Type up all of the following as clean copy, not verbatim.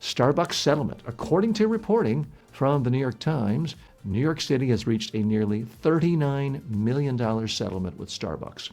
Starbucks settlement. According to reporting from the New York Times, New York City has reached a nearly $39 million settlement with Starbucks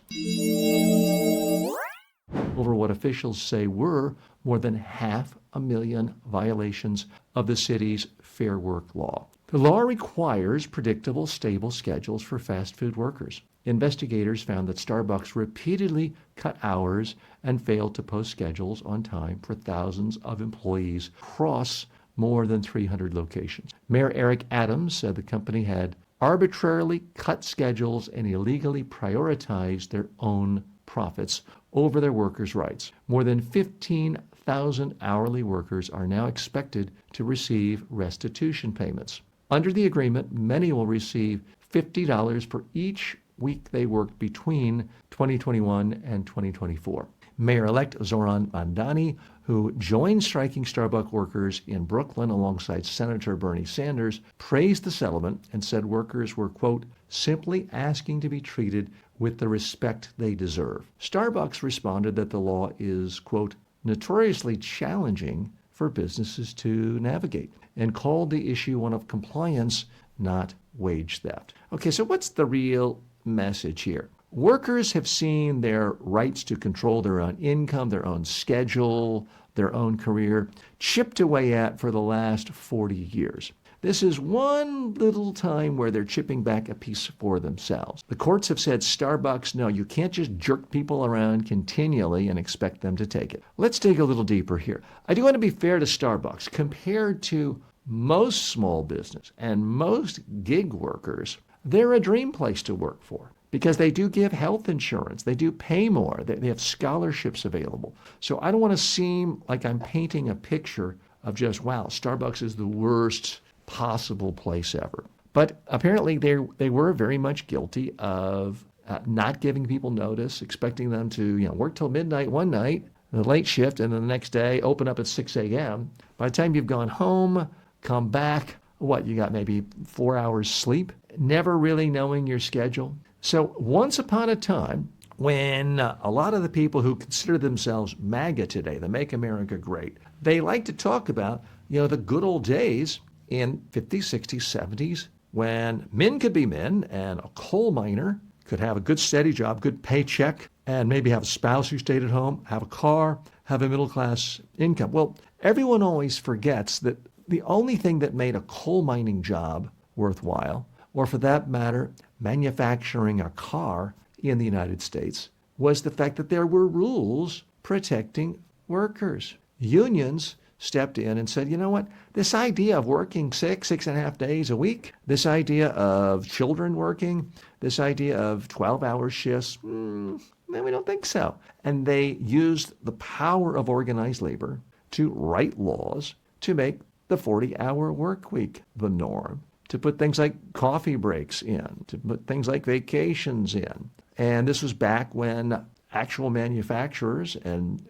over what officials say were more than 500,000 violations of the city's Fair Work law. The law requires predictable, stable schedules for fast food workers. Investigators found that Starbucks repeatedly cut hours and failed to post schedules on time for thousands of employees across more than 300 locations. Mayor Eric Adams said the company had arbitrarily cut schedules and illegally prioritized their own profits over their workers' rights. More than 15,000 hourly workers are now expected to receive restitution payments. Under the agreement, many will receive $50 for each week they worked between 2021 and 2024. Mayor-elect Zoran Mandani, who joined striking Starbucks workers in Brooklyn alongside Senator Bernie Sanders, praised the settlement and said workers were, quote, simply asking to be treated with the respect they deserve. Starbucks responded that the law is, quote, notoriously challenging for businesses to navigate and called the issue one of compliance, not wage theft. Okay, so what's the real message here? Workers have seen their rights to control their own income, their own schedule, their own career, chipped away at for the last 40 years. This is one little time where they're chipping back a piece for themselves. The courts have said, Starbucks, no, you can't just jerk people around continually and expect them to take it. Let's dig a little deeper here. I do want to be fair to Starbucks. Compared to most small business and most gig workers, they're a dream place to work for because they do give health insurance. They do pay more. They have scholarships available. So I don't want to seem like I'm painting a picture of just, wow, Starbucks is the worst possible place ever. But apparently they were very much guilty of not giving people notice, expecting them to work till midnight one night, the late shift, and then the next day open up at 6 a.m. By the time you've gone home, come back, you got maybe 4 hours sleep, never really knowing your schedule. So once upon a time, when a lot of the people who consider themselves MAGA today, the Make America Great, they like to talk about, the good old days in 50s, 60s, 70s, when men could be men and a coal miner could have a good steady job, good paycheck, and maybe have a spouse who stayed at home, have a car, have a middle-class income. Well, everyone always forgets that the only thing that made a coal mining job worthwhile, or for that matter, manufacturing a car in the United States, was the fact that there were rules protecting workers. Unions stepped in and said, you know what, this idea of working 6.5 days a week, this idea of children working, this idea of 12-hour shifts, we don't think so. And they used the power of organized labor to write laws to make the 40-hour work week the norm, to put things like coffee breaks in, to put things like vacations in. And this was back when actual manufacturers and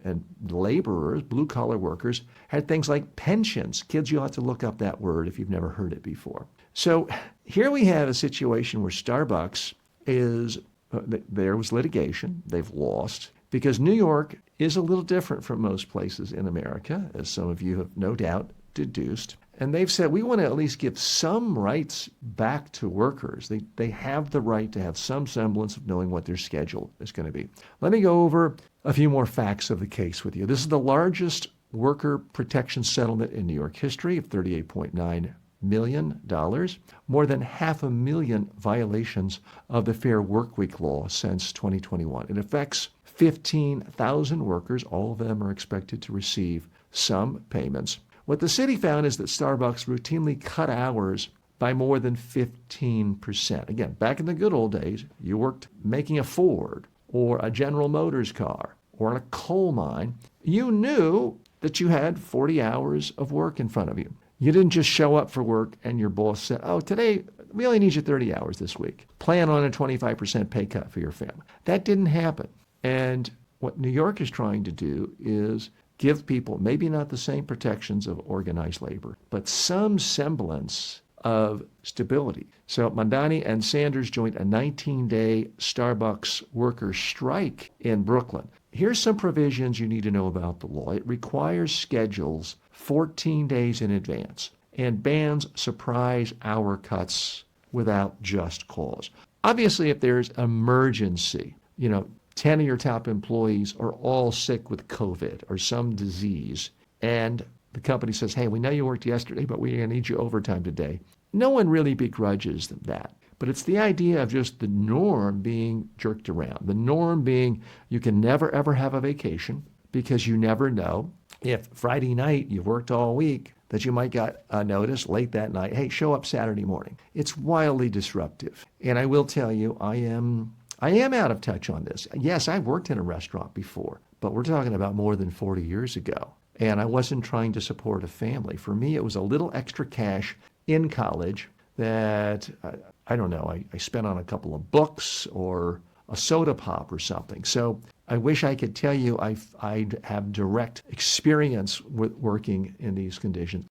laborers, blue-collar workers, had things like pensions. Kids, you'll have to look up that word if you've never heard it before. So here we have a situation where Starbucks there was litigation. They've lost because New York is a little different from most places in America, as some of you have no doubt deduced. And they've said, we want to at least give some rights back to workers. They have the right to have some semblance of knowing what their schedule is going to be. Let me go over a few more facts of the case with you. This is the largest worker protection settlement in New York history of $38.9 million. More than 500,000 violations of the Fair Workweek law since 2021. It affects 15,000 workers. All of them are expected to receive some payments. What the city found is that Starbucks routinely cut hours by more than 15%. Again, back in the good old days, you worked making a Ford or a General Motors car or in a coal mine. You knew that you had 40 hours of work in front of you. You didn't just show up for work and your boss said, today we only need you 30 hours this week. Plan on a 25% pay cut for your family. That didn't happen. And what New York is trying to do is give people maybe not the same protections of organized labor, but some semblance of stability. So Mandani and Sanders joined a 19-day Starbucks worker strike in Brooklyn. Here's some provisions you need to know about the law. It requires schedules 14 days in advance. And bans surprise hour cuts without just cause. Obviously, if there's emergency, 10 of your top employees are all sick with COVID or some disease, and the company says, hey, we know you worked yesterday, but we're going to need you overtime today. No one really begrudges them that. But it's the idea of just the norm being jerked around. The norm being you can never, ever have a vacation because you never know if Friday night you've worked all week that you might get a notice late that night, hey, show up Saturday morning. It's wildly disruptive. And I will tell you, I am out of touch on this. Yes, I've worked in a restaurant before, but we're talking about more than 40 years ago. And I wasn't trying to support a family. For me, it was a little extra cash in college that, I don't know, I spent on a couple of books or a soda pop or something. So I wish I could tell you I have direct experience with working in these conditions.